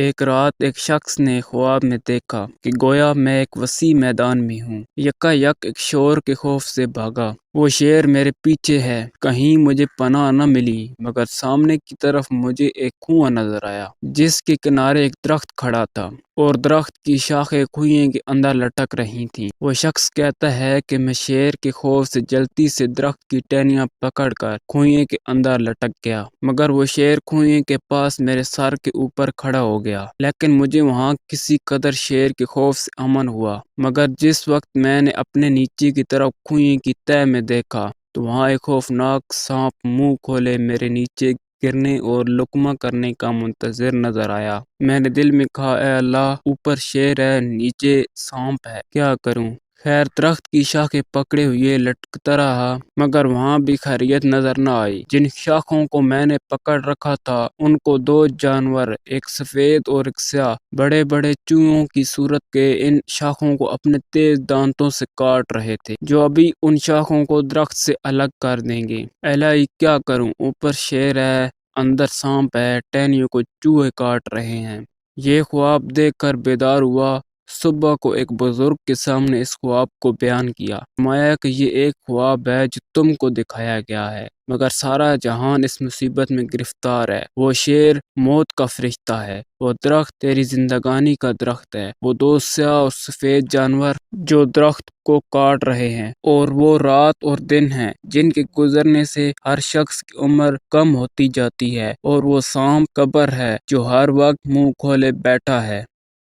ایک رات ایک شخص نے خواب میں دیکھا کہ گویا میں ایک وسیع میدان میں ہوں۔ یکا یک ایک شور کے خوف سے بھاگا۔ وہ شیر میرے پیچھے ہے۔ کہیں مجھے پناہ نہ ملی، مگر سامنے کی طرف مجھے ایک کنواں نظر آیا جس کے کنارے ایک درخت کھڑا تھا اور درخت کی شاخیں کنویں کے اندر لٹک رہی تھیں۔ وہ شخص کہتا ہے کہ میں شیر کے خوف سے جلدی سے درخت کی ٹہنیاں پکڑ کر کنویں کے اندر لٹک گیا، مگر وہ شیر کنویں کے پاس میرے سر کے اوپر کھڑا ہو گیا، لیکن مجھے وہاں کسی قدر شیر کے خوف سے امن ہوا۔ مگر جس وقت میں نے اپنے نیچے کی طرف کنویں کی تہہ میں دیکھا تو وہاں ایک خوفناک سانپ منہ کھولے میرے نیچے گرنے اور لقمہ کرنے کا منتظر نظر آیا۔ میں نے دل میں کہا، اے اللہ، اوپر شیر ہے، نیچے سانپ ہے، کیا کروں؟ خیر، درخت کی شاخیں پکڑے ہوئے لٹکتا رہا، مگر وہاں بھی خیریت نظر نہ آئی۔ جن شاخوں کو میں نے پکڑ رکھا تھا ان کو دو جانور، ایک سفید اور ایک سیاہ، بڑے بڑے چوہوں کی صورت کے ان شاخوں کو اپنے تیز دانتوں سے کاٹ رہے تھے، جو ابھی ان شاخوں کو درخت سے الگ کر دیں گے۔ الہی، کیا کروں؟ اوپر شیر ہے، اندر سانپ ہے، ٹہنیوں کو چوہے کاٹ رہے ہیں۔ یہ خواب دیکھ کر بیدار ہوا۔ صبح کو ایک بزرگ کے سامنے اس خواب کو بیان کیا۔ فرمایا کہ یہ ایک خواب ہے جو تم کو دکھایا گیا ہے، مگر سارا جہان اس مصیبت میں گرفتار ہے۔ وہ شیر موت کا فرشتہ ہے، وہ درخت تیری زندگانی کا درخت ہے، وہ دو سیاہ اور سفید جانور جو درخت کو کاٹ رہے ہیں، اور وہ رات اور دن ہیں جن کے گزرنے سے ہر شخص کی عمر کم ہوتی جاتی ہے، اور وہ سانپ قبر ہے جو ہر وقت منہ کھولے بیٹھا ہے۔